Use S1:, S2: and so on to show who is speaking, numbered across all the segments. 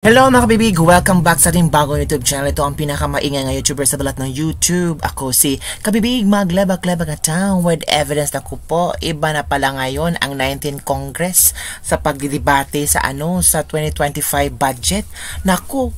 S1: Hello mga kabibig! Welcome back sa ating bagong YouTube channel. Ito ang pinakamaingay na YouTuber sa balat ng YouTube. Ako si Kabibig, maglabak-labak na town with evidence na ko po. Iba na pala ngayon ang 19th Congress sa pagdidebate sa sa 2025 budget. Naku,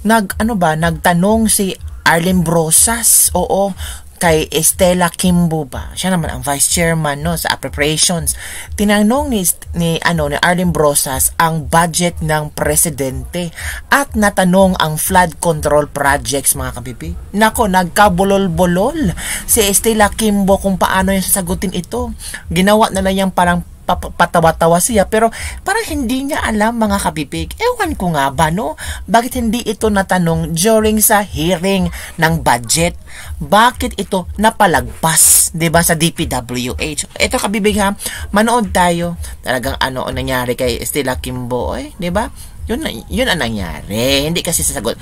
S1: nagtanong si Arlene Brosas. Oo, kay Estela Kimbo ba? Siya naman ang vice chairman sa appropriations. Tinanong ni Arlene Brosas ang budget ng presidente at natanong ang flood control projects, mga kabibi. Nako, nagkabulol-bulol si Estela Kimbo kung paano yung sasagutin ito. Ginawa na lang yung parang patawa-tawa siya, pero parang hindi niya alam, mga kabibig. Ewan ko nga ba, no? Bakit hindi ito natanong during sa hearing ng budget? Bakit ito napalagpas, 'di ba, sa DPWH? Ito, kabibig, ha, manood tayo. Talagang nangyari kay Estela Kimbo, 'di ba? Yun ang nangyari. Hindi kasi sasagot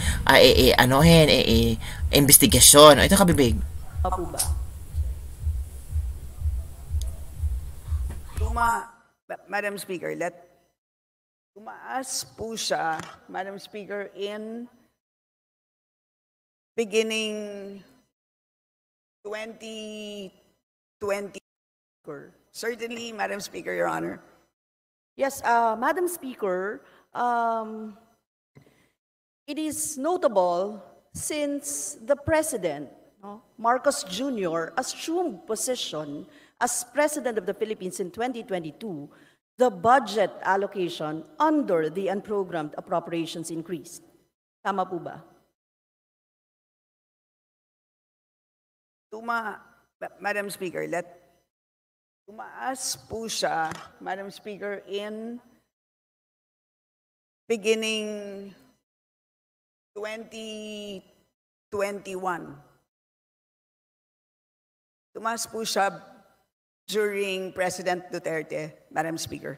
S1: investigasyon. Ito, kabibig.
S2: Po ba? Madam Speaker, tumaas po siya, Madam Speaker, in beginning 2020. Certainly, Madam Speaker, Your Honor.
S3: Yes, Madam Speaker, it is notable since the President, Marcos Jr., assumed position as President of the Philippines in 2022, the budget allocation under the unprogrammed appropriations increased. Tama po ba?
S2: Madam Speaker, tumaas po siya, Madam Speaker, in beginning 2021. Tumaas po siya during President Duterte, Madam Speaker.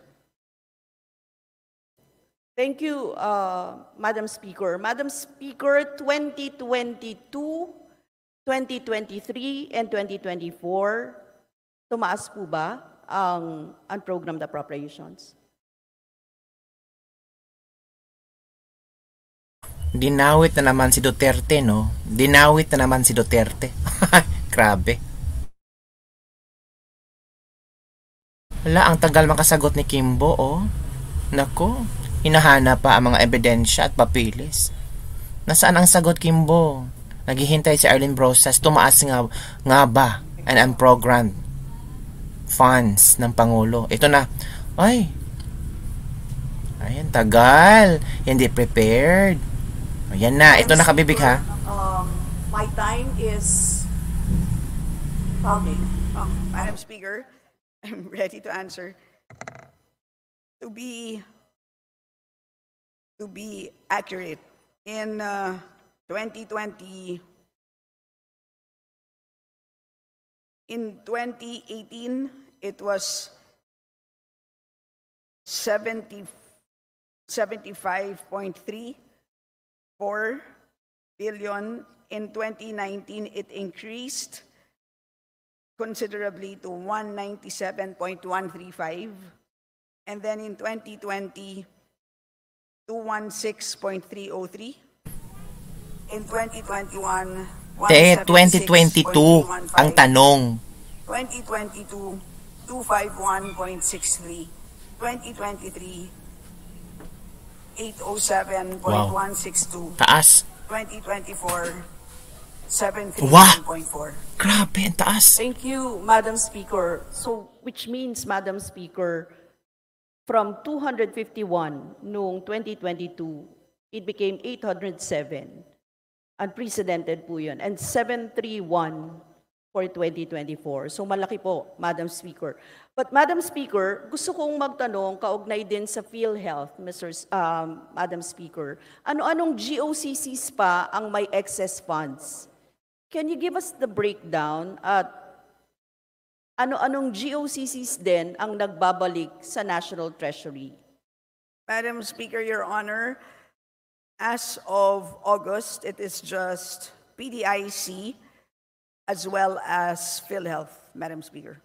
S3: Thank you, Madam Speaker. Madam Speaker, 2022, 2023, and 2024, tumaas po ba ang unprogrammed appropriations?
S1: Dinawit na naman si Duterte, no? Dinawit na naman si Duterte. Grabe. Wala, ang tagal makasagot ni Kimbo, oh. Nako, hinahanap pa ang mga ebidensya at papilis. Nasaan ang sagot, Kimbo? Naghihintay si Arlene Brosas. Tumaas nga ba ang unprogrammed funds ng Pangulo? Ito na. Ay, ayan, tagal. Hindi prepared. Ayan na. Ito na, kabibig, ha?
S3: My time is coming.
S2: Madam Speaker, I'm ready to answer. To be accurate, in 2020, in 2018, it was 75.34 billion. In 2019, it increased considerably to 197.135, and then in 2020, 216.303. In 2021,
S1: 2022 ang tanong.
S2: 2022, 251.63. 2023, 807.162.
S1: Taas.
S2: 2024, 731.4.
S1: Grabe, ang taas.
S3: Thank you, Madam Speaker. So, which means, Madam Speaker, from 251 noong 2022, it became 807. Unprecedented po yun. And 731 for 2024. So, malaki po, Madam Speaker. But, Madam Speaker, gusto kong magtanong, kaugnay din sa PhilHealth, Madam Speaker, ano-anong GOCCs pa ang may excess funds? Can you give us the breakdown at ano-anong GOCCs din ang nagbabalik sa National Treasury?
S2: Madam Speaker, Your Honor, as of August, it is just PDIC as well as PhilHealth, Madam Speaker.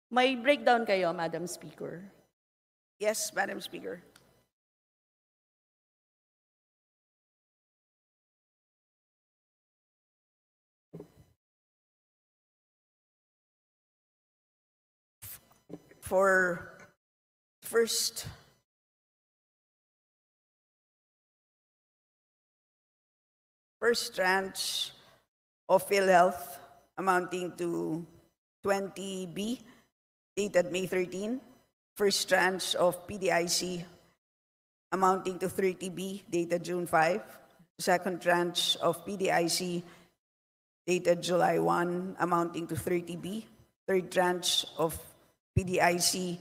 S3: May breakdown kayo, Madam Speaker?
S2: Yes, Madam Speaker. for first tranche of PhilHealth amounting to 20B, dated May 13. First tranche of PDIC amounting to 30B, dated June 5. Second tranche of PDIC dated July 1, amounting to 30B. Third tranche of PDIC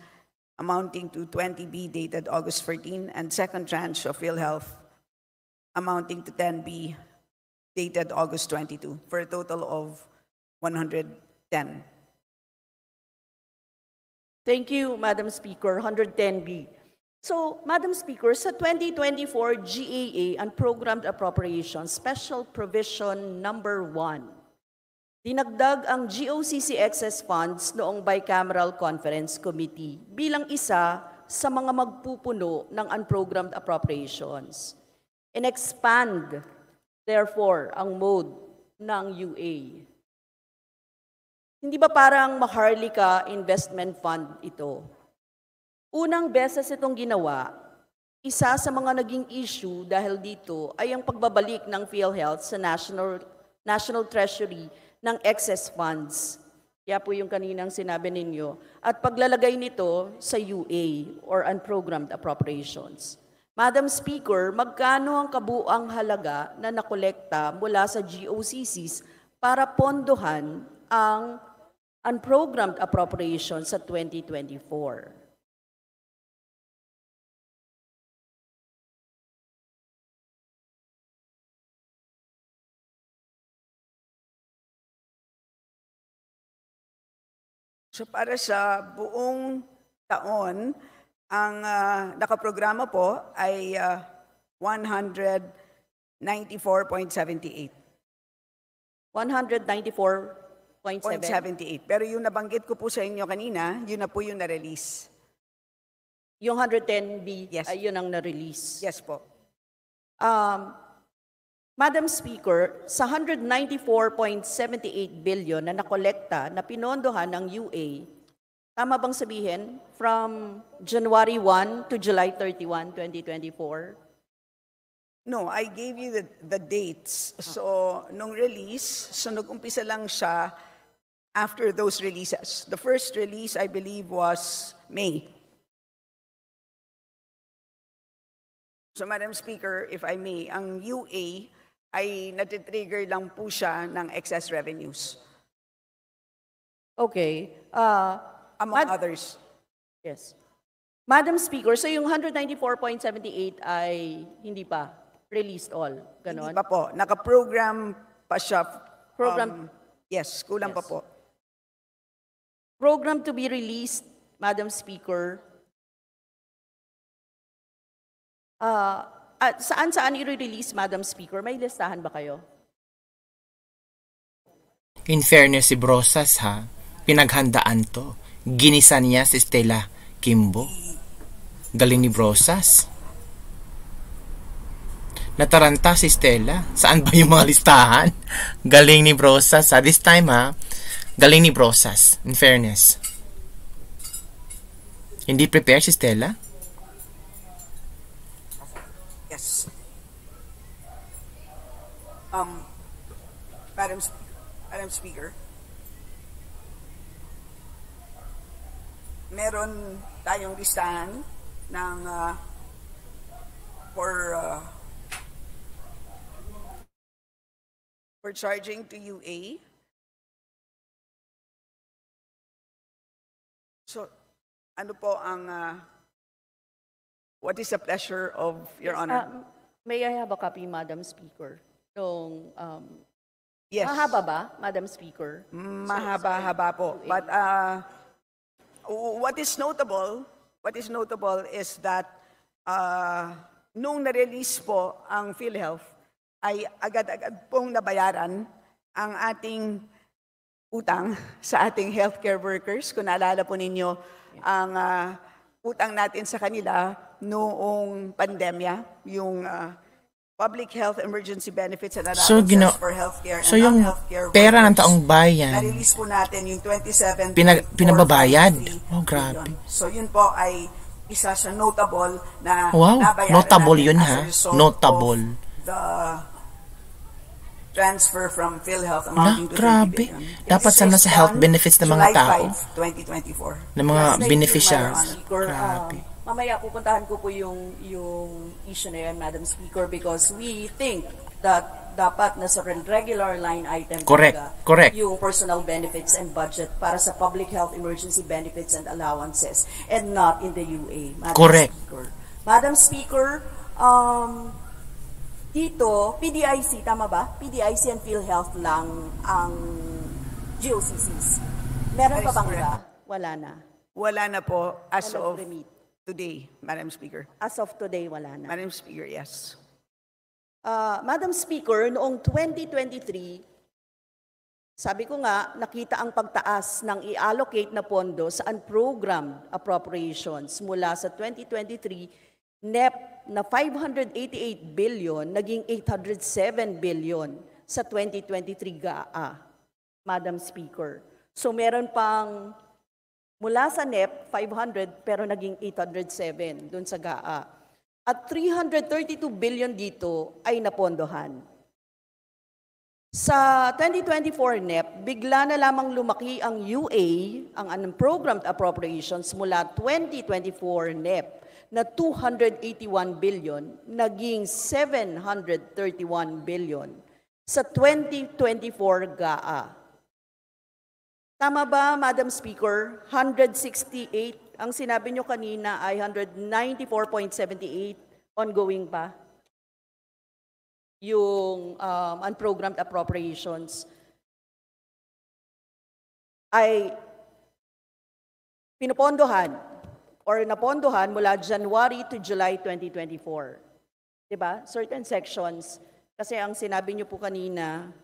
S2: amounting to 20B, dated August 14. And second tranche of PhilHealth amounting to 10B, dated August 22, for a total of 110.
S3: Thank you, Madam Speaker. 110B. So, Madam Speaker, sa 2024 GAA and Programmed Appropriations Special Provision Number 1, dinagdag ang GOCC excess funds noong Bicameral Conference Committee bilang isa sa mga magpupuno ng unprogrammed appropriations. And expand, therefore, ang mode ng UA. Hindi ba parang Maharlika Investment Fund ito? Unang beses itong ginawa, isa sa mga naging issue dahil dito ay ang pagbabalik ng PhilHealth sa National Treasury ng excess funds. Kaya po yung kaninang sinabi ninyo. At paglalagay nito sa UA or unprogrammed appropriations. Madam Speaker, magkano ang kabuang halaga na nakolekta mula sa GOCCs para pondohan ang unprogrammed appropriations sa 2024?
S2: So para sa buong taon, ang nakaprograma po ay 194.78.
S3: 194.7.
S2: Pero yung nabanggit ko po sa inyo kanina, yun na po yung na-release.
S3: Yung 110B,
S2: Yes.
S3: ay yun ang na-release.
S2: Yes po.
S3: Madam Speaker, sa 194.78 billion na nakolekta na pinondohan ng UA, tama bang sabihin, from January 1 to July 31, 2024?
S2: No, I gave you the dates. So, nung release, so nag-umpisa lang siya after those releases. The first release, I believe, was May. So, Madam Speaker, if I may, ang UA ay natitrigger lang po siya ng excess revenues,
S3: Okay.
S2: among others.
S3: Yes. Madam Speaker, so yung 194.78 ay hindi pa released all, ganon?
S2: Hindi pa po. Naka-program pa siya.
S3: Program-
S2: Yes, kulang pa
S3: Yes.
S2: po.
S3: Program to be released, Madam Speaker. At saan i-release, Madam Speaker? May listahan ba kayo?
S1: In fairness si Brosas ha, pinaghandaan to. Ginisa niya si Stella Kimbo. Galing ni Brosas. Nataranta si Stella. Saan ba yung mga listahan? Galing ni Brosas ha. This time ha, galing ni Brosas. In fairness. Hindi prepare si Stella?
S2: Yes. Madam Speaker, meron tayong listahan ng for charging to UA. So, ano po ang what is the pleasure of Your Honor?
S3: May I have a copy, Madam Speaker? Yung,
S2: Yes.
S3: mahaba ba, Madam Speaker?
S2: Mahaba-haba po. But what is notable is that nung na-release po ang PhilHealth, ay agad-agad pong nabayaran ang ating utang sa ating healthcare workers. Kung naalala po ninyo, ang utang natin sa kanila noong pandemya, yung public health emergency benefits and
S1: So,
S2: allowances for healthcare
S1: so
S2: and
S1: yung
S2: non-healthcare
S1: pera ng
S2: workers,
S1: taong bayan,
S2: na-release po natin yung 27.453
S1: pinababayad. Oh,
S2: billion.
S1: grabe.
S2: So yun po ay isa sa notable na
S1: Wow,
S2: nabayaran
S1: notable
S2: natin
S1: yun,
S2: as
S1: ha?
S2: a result
S1: Notable.
S2: of the transfer from PhilHealth amounting to 30
S1: grabe.
S2: billion.
S1: Dapat sana sa health benefits ng mga tao,
S2: July 5, 2024.
S1: ng mga
S3: Thank you,
S1: beneficiaries.
S3: Madam Speaker.
S1: Grabe.
S3: Mamaya pupuntahan ko po yung issue na yan, Madam Speaker, because we think that dapat nasa regular line item
S1: Correct,
S3: talaga
S1: correct.
S3: yung personal benefits and budget para sa public health emergency benefits and allowances and not in the UA, Madam
S1: Correct.
S3: Speaker. Madam Speaker, dito, PDIC, tama ba? PDIC and PhilHealth lang ang GOCCs. Meron pa bang iba? Wala na.
S2: Wala na po as
S3: Walang
S2: of
S3: remit.
S2: today, Madam Speaker.
S3: As of today, wala na.
S2: Madam Speaker, yes.
S3: Madam Speaker, noong 2023, sabi ko nga, nakita ang pagtaas ng i-allocate na pondo sa unprogrammed appropriations mula sa 2023 NEP na 588 billion, naging 807 billion sa 2023 GAA, Madam Speaker. So meron pang mula sa NEP, 500, pero naging 807 doon sa GAA. At 332 billion dito ay napondohan. Sa 2024 NEP, bigla na lamang lumaki ang UA, ang unprogrammed appropriations mula 2024 NEP na 281 billion, naging 731 billion sa 2024 GAA. Tama ba, Madam Speaker? 168, ang sinabi nyo kanina ay 194.78 ongoing pa. Yung unprogrammed appropriations ay pinupondohan or napondohan mula January to July 2024. Diba? Certain sections, kasi ang sinabi nyo po kanina,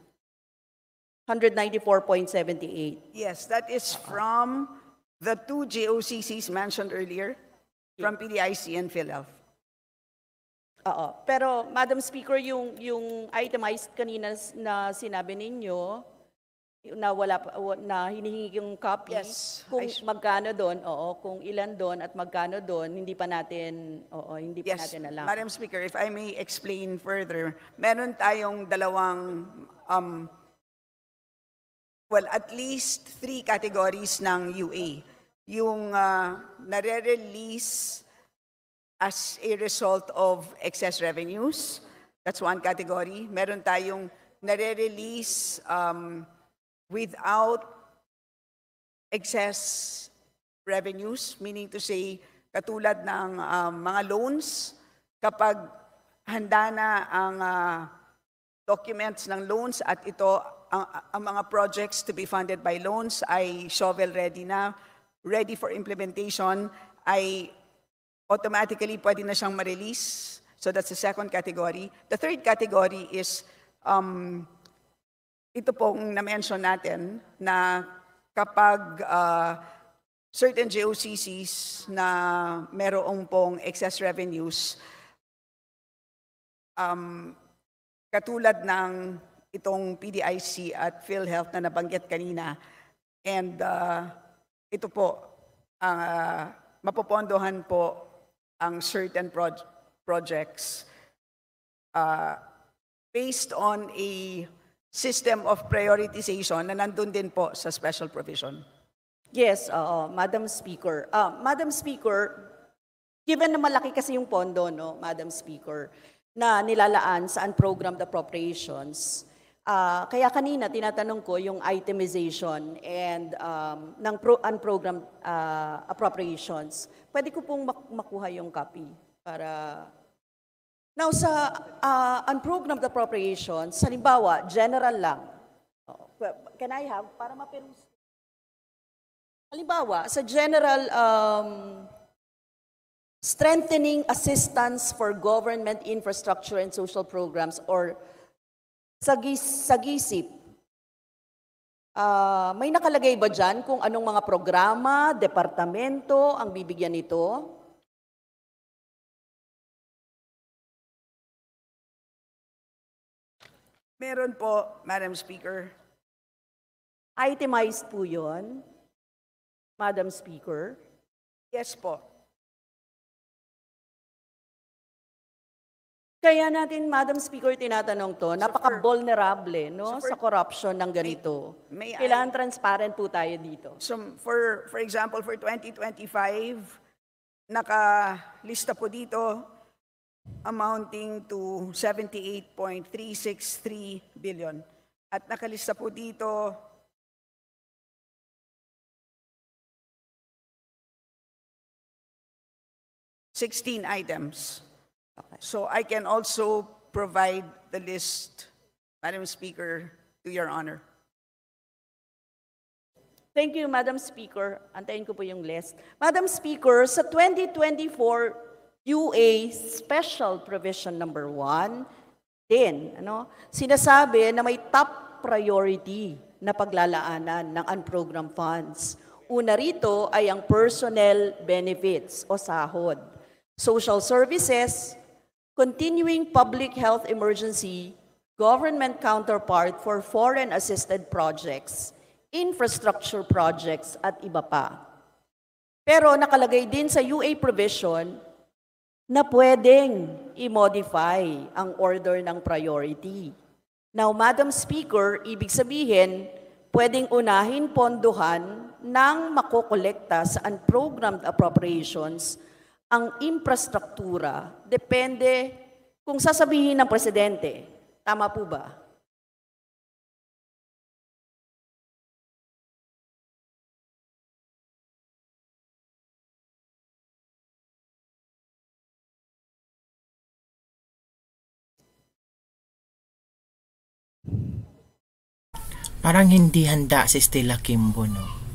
S3: 194.78.
S2: Yes, that is from the two GOCCs mentioned earlier, from PDIC and PhilHealth.
S3: Oo. Pero, Madam Speaker, yung itemized kanina na sinabi ninyo, na na hinihingi yung copy,
S2: Yes.
S3: kung magkano doon, oo, kung ilan doon at magkano doon, hindi pa natin
S2: Yes,
S3: natin alam.
S2: Madam Speaker, if I may explain further, meron tayong dalawang, at least 3 categories ng UA. Yung nare-release as a result of excess revenues, that's one category. Meron tayong nare-release without excess revenues, meaning to say, katulad ng mga loans, kapag handa na ang documents ng loans at ito, ang mga projects to be funded by loans ay shovel ready na, ready for implementation, ay automatically pwede na siyang ma-release. So that's the second category. The third category is ito pong na-mention natin na kapag certain GOCCs na merong pong excess revenues, katulad ng itong PDIC at PhilHealth na nabanggit kanina, and ito po, mapopondohan po ang certain projects based on a system of prioritization na nandun din po sa special provision.
S3: Yes, Madam Speaker. Madam Speaker, given na malaki kasi yung pondo, no, Madam Speaker, na nilalaan sa unprogrammed appropriations, kaya kanina tinatanong ko yung itemization and ng unprogrammed appropriations. Pwede ko pong makuha yung copy para... Now, sa unprogrammed appropriations, halimbawa, general lang. Can I have, para mapirus? Halimbawa, sa general, strengthening assistance for government infrastructure and social programs or sa GISIP, may nakalagay ba dyan kung anong mga programa, departamento ang bibigyan nito?
S2: Meron po, Madam Speaker.
S3: Itemized po yun, Madam Speaker.
S2: Yes po.
S3: Kaya natin, Madam Speaker, tinatanong to, napaka-vulnerable no, sa corruption ng ganito.
S2: may I-
S3: Kailangan transparent po tayo dito.
S2: So for example, for 2025, nakalista po dito amounting to 78.363 billion. At nakalista po dito $16 items. So I can also provide the list, Madam Speaker, to your honor.
S3: Thank you, Madam Speaker. Antayin ko po yung list. Madam Speaker, sa 2024 UA Special Provision Number 1, sinasabi na may top priority na paglalaanan ng unprogrammed funds. Una rito ay ang personnel benefits o sahod, social services, continuing public health emergency, government counterpart for foreign assisted projects, infrastructure projects, at iba pa. Pero nakalagay din sa UA provision na pwedeng i-modify ang order ng priority. Now, Madam Speaker, ibig sabihin, pwedeng unahin pondohan ng makokolekta sa unprogrammed appropriations ang infrastruktura, depende kung sasabihin ng presidente. Tama po ba?
S1: Parang hindi handa si Stella Kimbo, no?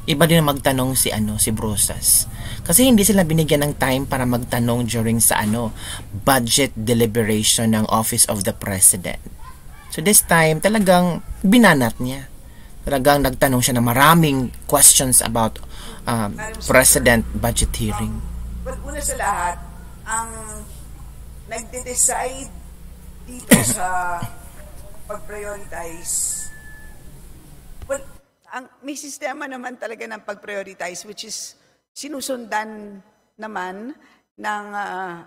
S1: Iba din magtanong si Brosas. Kasi hindi sila binigyan ng time para magtanong during sa budget deliberation ng Office of the President. So this time, talagang binanat niya. Talagang nagtanong siya ng maraming questions about President budget hearing.
S2: But una sa lahat, ang nagde-decide dito sa pag-prioritize, may sistema naman talaga ng pag-prioritize, which is sinusundan naman ng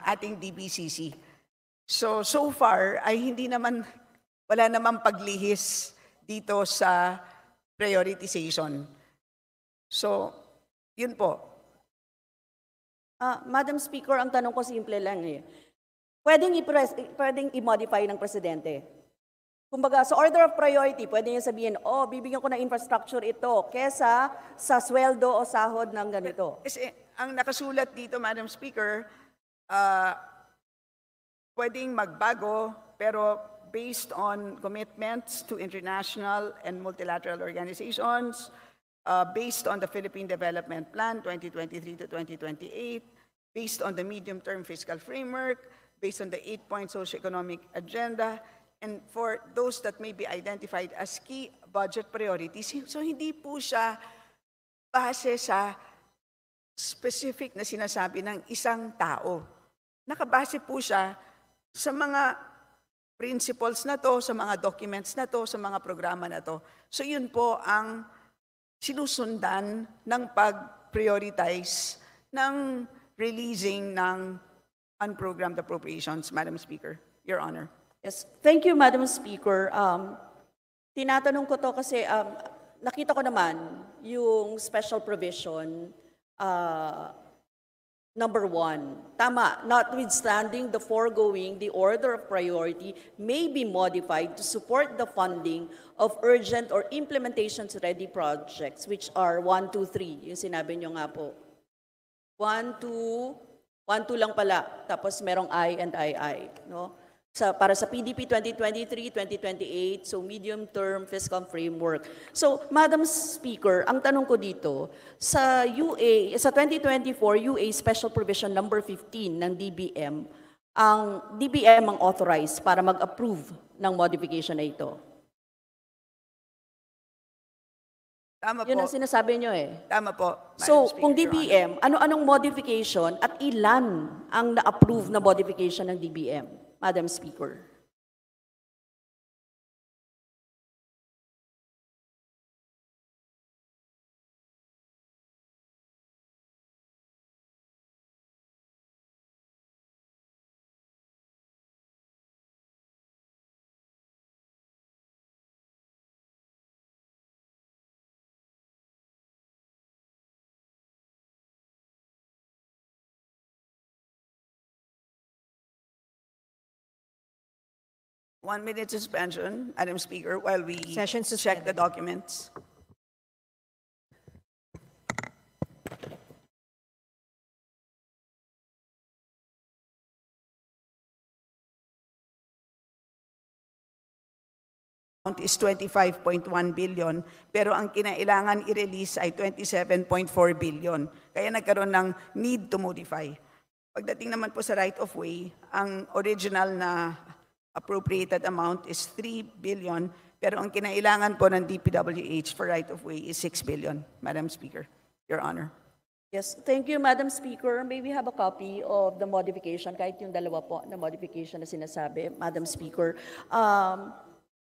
S2: ating DBCC. So far ay wala namang paglihis dito sa prioritization. So, yun po.
S3: Madam Speaker, ang tanong ko simple lang eh. Pwedeng i-modify ng presidente. Kumbaga, sa order of priority, pwede niya sabihin, bibigyan ko ng infrastructure ito kesa sa sweldo o sahod ng ganito.
S2: Kasi ang nakasulat dito, Madam Speaker, pwedeng magbago, pero based on commitments to international and multilateral organizations, based on the Philippine Development Plan 2023 to 2028, based on the medium-term fiscal framework, based on the 8-point socioeconomic agenda, and for those that may be identified as key budget priorities. So hindi po siya base sa specific na sinasabi ng isang tao. Nakabase po siya sa mga principles na to, sa mga documents na to, sa mga programa na to. So yun po ang sinusundan ng pag-prioritize ng releasing ng unprogrammed appropriations, Madam Speaker, Your Honor.
S3: Yes. Thank you, Madam Speaker. Tinatanong ko to kasi nakita ko naman yung special provision number 1. Tama, notwithstanding the foregoing, the order of priority may be modified to support the funding of urgent or implementations-ready projects, which are 1, 2, 3. Yung sinabi nyo nga po. 1, 2 lang pala. Tapos merong I and I. No? Para sa PDP 2023-2028, so medium-term fiscal framework. So, Madam Speaker, ang tanong ko dito, sa 2024 UA Special Provision Number 15 ng DBM, ang DBM ang authorized para mag-approve ng modification na ito.
S2: Tama po.
S3: Yun ang sinasabi nyo eh.
S2: Tama po.
S3: So,
S2: Speaker,
S3: kung
S2: Your
S3: DBM, ano-anong modification at ilan ang na-approve na modification ng DBM? Madam Speaker.
S2: 1 minute suspension, Madam Speaker, while we
S4: Session
S2: check the
S4: suspended.
S2: documents. Amount is 25.1 billion, pero ang kinailangan i-release ay 27.4 billion. Kaya nagkaroon ng need to modify. Pagdating naman po sa right-of-way, ang original na appropriated amount is 3 billion, pero ang kinailangan po ng DPWH for right-of-way is 6 billion, Madam Speaker, Your Honor.
S3: Yes, thank you, Madam Speaker. May we have a copy of the modification, kahit yung dalawa po na modification na sinasabi, Madam Speaker.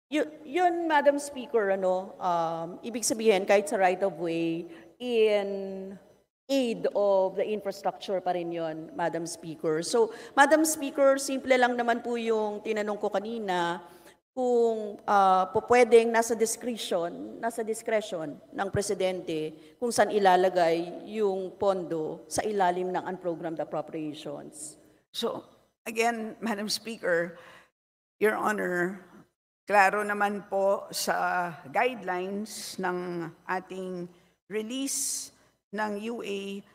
S3: Yun, Madam Speaker, ibig sabihin, kahit sa right-of-way, in aid of the infrastructure pa rin yun, Madam Speaker. So, Madam Speaker, simple lang naman po yung tinanong ko kanina, kung pwedeng nasa discretion ng Presidente kung saan ilalagay yung pondo sa ilalim ng unprogrammed appropriations.
S2: So, again, Madam Speaker, Your Honor, klaro naman po sa guidelines ng ating release ng UA,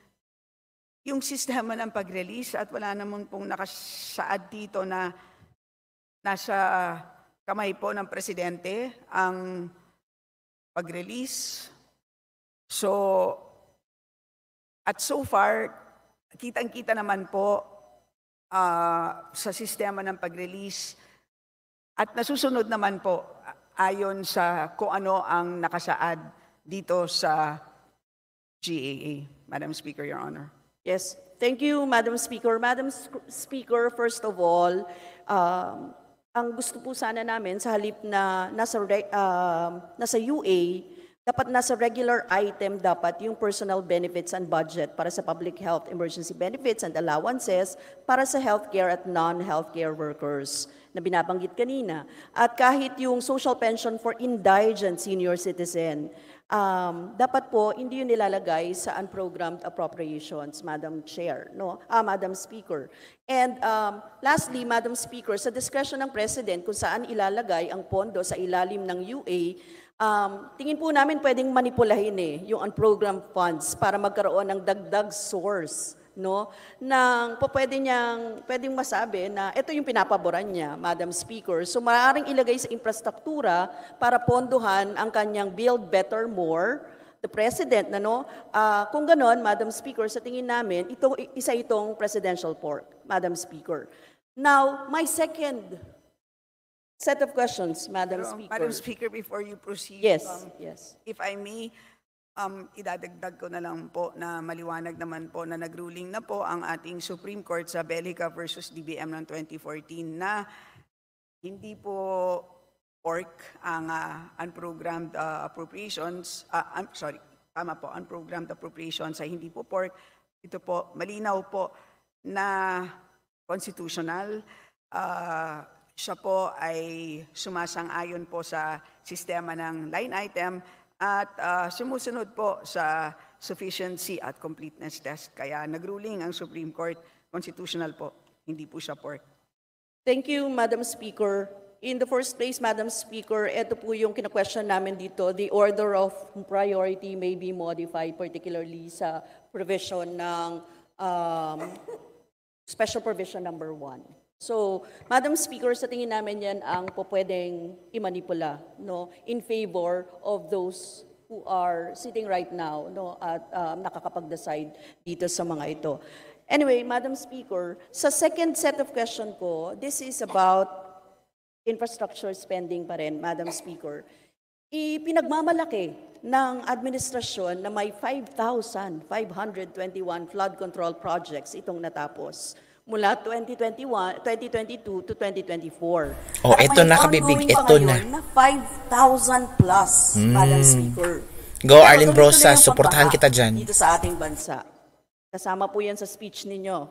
S2: yung sistema ng pag-release at wala naman pong nakasaad dito na nasa kamay po ng Presidente ang pag-release. So, at so far, kitang-kita naman po sa sistema ng pag-release at nasusunod naman po ayon sa kung ano ang nakasaad dito sa GAA. Madam Speaker, Your Honor.
S3: Yes, thank you, Madam Speaker. Madam Speaker, first of all, ang gusto po sana namin sa halip na nasa UA, dapat nasa regular item dapat yung personal benefits and budget para sa public health emergency benefits and allowances para sa healthcare at non-healthcare workers na binabanggit kanina. At kahit yung social pension for indigent senior citizen, dapat po hindi yun nilalagay sa unprogrammed appropriations, Madam Chair, Madam Speaker. And lastly, Madam Speaker, sa discretion ng President kung saan ilalagay ang pondo sa ilalim ng UA, tingin po namin pwedeng manipulahin yung unprogrammed funds para magkaroon ng dagdag source, nang pwedeng masabi na ito yung pinapaboran niya, Madam Speaker. So maaaring ilagay sa infrastruktura para pondohan ang kanyang Build Better More, the President, kung ganon, Madam Speaker, sa tingin namin, isa itong presidential pork, Madam Speaker. Now, my second set of questions, Madam Speaker.
S2: Madam Speaker, before you proceed,
S3: Yes, yes.
S2: if I may, idadagdag ko na lang po na maliwanag naman po na nagruling na po ang ating Supreme Court sa Belica versus DBM ng 2014 na hindi po pork ang unprogrammed appropriations, unprogrammed appropriations ay hindi po pork. Ito po, malinaw po na constitutional. Siya po ay sumasang-ayon po sa sistema ng line item at sumusunod po sa sufficiency at completeness test. Kaya nagruling ang Supreme Court, constitutional po, hindi po siya pork.
S3: Thank you, Madam Speaker. In the first place, Madam Speaker, ito po yung kina-question namin dito, the order of priority may be modified, particularly sa provision ng Special Provision number 1. So, Madam Speaker, sa tingin namin yan ang pwedeng imanipula in favor of those who are sitting right now at nakakapag-decide dito sa mga ito. Anyway, Madam Speaker, sa second set of question ko, this is about infrastructure spending pa rin, Madam Speaker. Ipinagmamalaki ng administrasyon na may 5,521 flood control projects itong natapos mula 2022 to 2024.
S1: Oh, ito na kabibig, ito na.
S3: 5,000 plus, Madam Speaker.
S1: Go, Arlene Brosa, suportahan kita dyan.
S3: Dito sa ating bansa. Kasama po yan sa speech ninyo,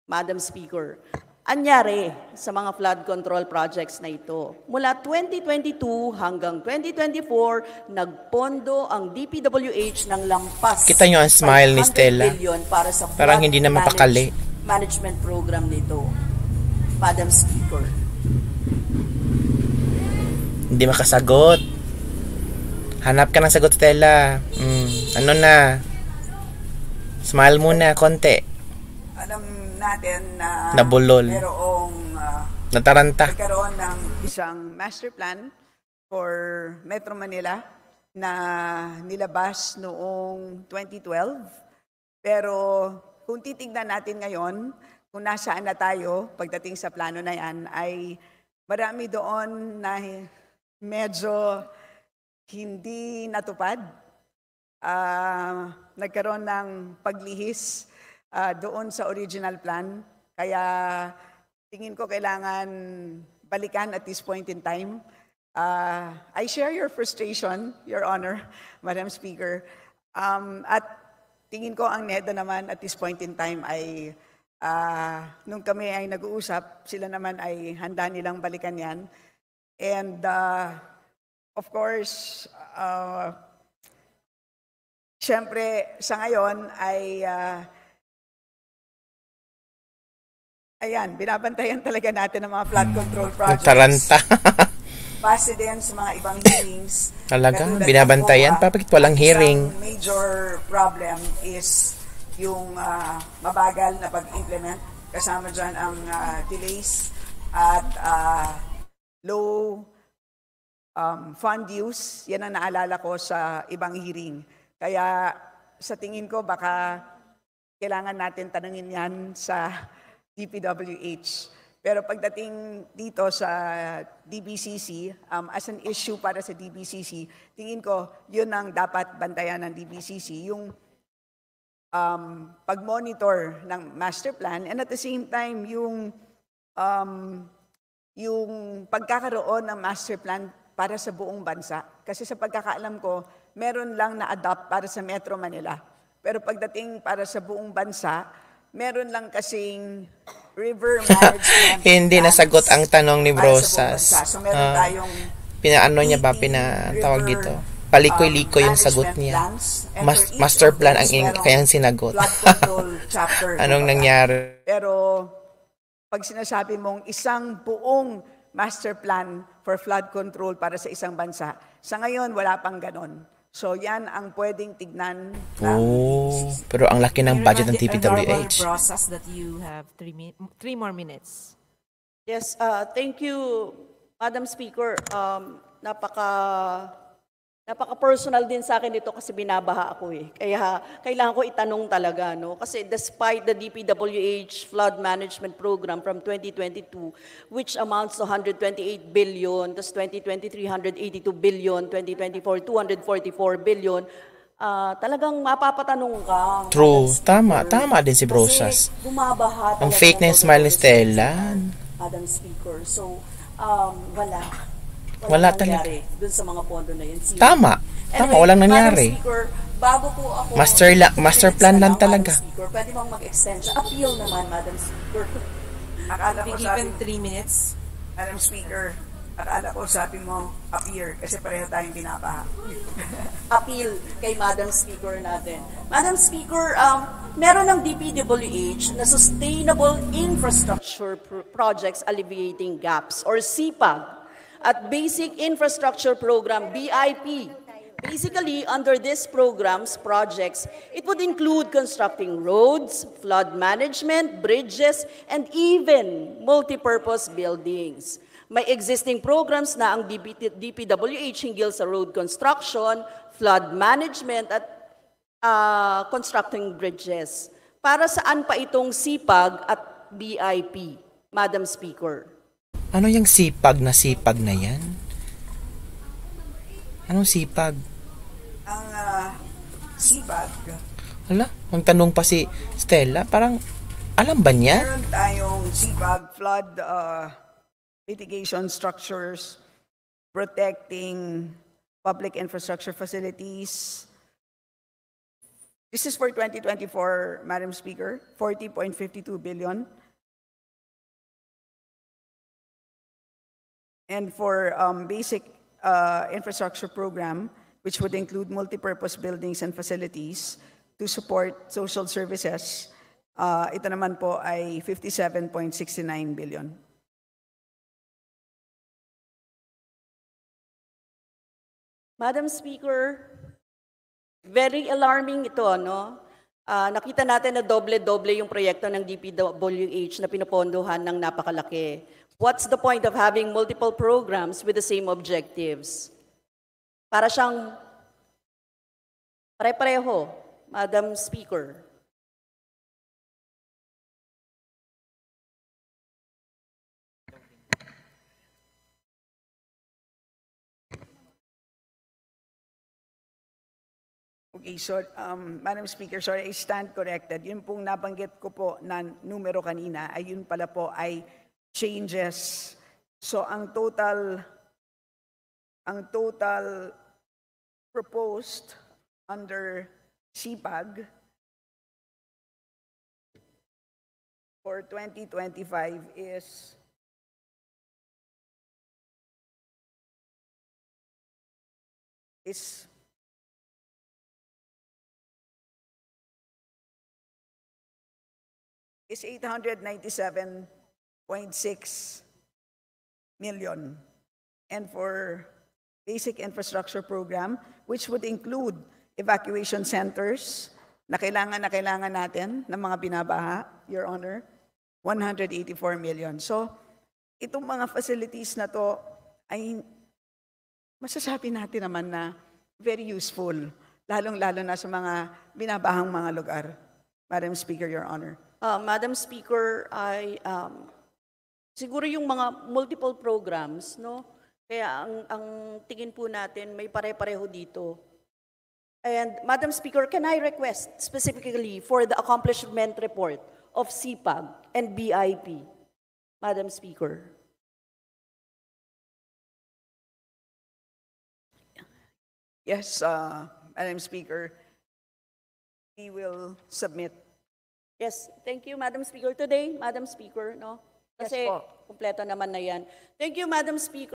S3: Madam Speaker. Anyari sa mga flood control projects na ito. Mula 2022 hanggang 2024, nagpondo ang DPWH ng lampas.
S1: Kita nyo ang smile ni Stella.
S3: Para sa
S1: parang hindi na mapakali.
S3: Management program nito, Madam Speaker.
S1: Hindi makasagot. Hanap ka ng sagot, Stella. Ano na? Smile muna, konti.
S2: Alam natin na
S1: Nabulol. Nataranta.
S2: nagkaroon ng isang master plan for Metro Manila na nilabas noong 2012. Pero kung titignan natin ngayon, kung nasaan na tayo pagdating sa plano na yan, ay marami doon na medyo hindi natupad. Nagkaroon ng paglihis doon sa original plan. Kaya tingin ko kailangan balikan at this point in time. I share your frustration, Your Honor, Madam Speaker. At tingin ko ang NEDA naman at this point in time ay nung kami ay nag-uusap, sila naman ay handa nilang balikan yan. And of course, siyempre sa ngayon ay ayan, binabantayan talaga natin ang mga flood control projects.
S1: Taranta.
S2: Base din sa mga ibang hearings.
S1: Talaga, binabantayan pa bakit walang hearing?
S2: Isang major problem is yung mabagal na pag-implement. Kasama dyan ang delays at low fund use. Yan ang naalala ko sa ibang hearing. Kaya sa tingin ko baka kailangan natin tanungin yan sa DPWH. Pero pagdating dito sa DBCC, as an issue para sa DBCC, tingin ko yun ang dapat bantayan ng DBCC, yung pag-monitor ng master plan and at the same time yung pagkakaroon ng master plan para sa buong bansa. Kasi sa pagkakaalam ko, meron lang na-adopt para sa Metro Manila. Pero pagdating para sa buong bansa, meron lang kasing river management.
S1: Hindi nasagot ang tanong ni Brosas.
S2: So meron tayong
S1: pinaano niya ba, pinatawag dito? Palikoy-likoy yung sagot niya. Master plan ang kayang sinagot. Anong nangyari?
S2: Pero pag sinasabi mong isang buong master plan for flood control para sa isang bansa, sa ngayon wala pang ganon. So yan ang pwedeng tignan.
S1: Pero ang laki ng budget ng TPWH.
S4: Process that you have 3 more minutes.
S3: Yes, thank you, Madam Speaker. Napaka-personal din sa akin ito kasi binabaha ako eh. Kaya kailangan ko itanong talaga, no? Kasi despite the DPWH flood management program from 2022, which amounts to 128 billion, tas 2023, 182 billion, 2024, 244 billion, talagang mapapatanong ka.
S1: True. Tama din si Brosas.
S3: Kasi bumabaha talaga.
S1: Ang fake na yung smile ni Stella.
S3: Madam Speaker. So,
S1: Wala talaga.
S3: Dun sa mga pondo na yun.
S1: Tama, walang nangyari.
S3: Madam Speaker, bago po ako
S1: Master plan lang talaga.
S3: Madam Speaker, pwede bang mag-extend sa appeal naman, Madam Speaker?
S2: Akala
S4: Be
S2: ko
S4: given
S2: sabi,
S4: 3 minutes.
S2: Madam Speaker, akala ko sabi mo appear kasi pareho tayong binabaha.
S3: Appeal kay Madam Speaker natin. Madam Speaker, meron ng DPWH na Sustainable Infrastructure Projects Alleviating Gaps or CPAG at Basic Infrastructure Program, BIP. Basically, under these programs, projects, it would include constructing roads, flood management, bridges, and even multipurpose buildings. May existing programs na ang DPWH hinggil sa road construction, flood management, at constructing bridges. Para saan pa itong CPAG at BIP, Madam Speaker?
S1: Ano yung sipag na yan? Anong sipag?
S2: Ang sipag,
S1: Hala, magtanong pa si Stella, parang alam ba niya?
S2: meron tayong sipag, flood mitigation structures, protecting public infrastructure facilities. This is for 2024, Madam Speaker, 40.52 billion. And for basic infrastructure program, which would include multipurpose buildings and facilities to support social services, ito naman po ay 57.69 billion.
S3: Madam Speaker, very alarming ito, no? Nakita natin na doble-doble yung proyekto ng DPWH na pinopondohan ng napakalaki. What's the point of having multiple programs with the same objectives? Para siyang pare-pareho, Madam Speaker.
S2: Okay, so, Madam Speaker, sorry, I stand corrected. Yun pong nabanggit ko po na numero kanina, ay yun pala po ay changes. So, ang total proposed under CPAG for 2025 is is 897.6 million. And for basic infrastructure program, which would include evacuation centers na kailangan natin ng mga binabaha, Your Honor, 184 million. So, itong mga facilities na to ay masasabi natin naman na very useful, lalong-lalo na sa mga binabahang mga lugar. Madam Speaker, Your Honor.
S3: Madam Speaker, siguro yung mga multiple programs, no? Kaya ang tingin po natin may pare-pareho dito. And Madam Speaker, can I request specifically for the accomplishment report of CPAG and BIP, Madam Speaker?
S2: Yes, Madam Speaker, we will submit.
S3: Yes, thank you, Madam Speaker. Today, Madam Speaker, no? Kasi
S2: Yes po.
S3: kumpleto naman na yan. Thank you, Madam Speaker.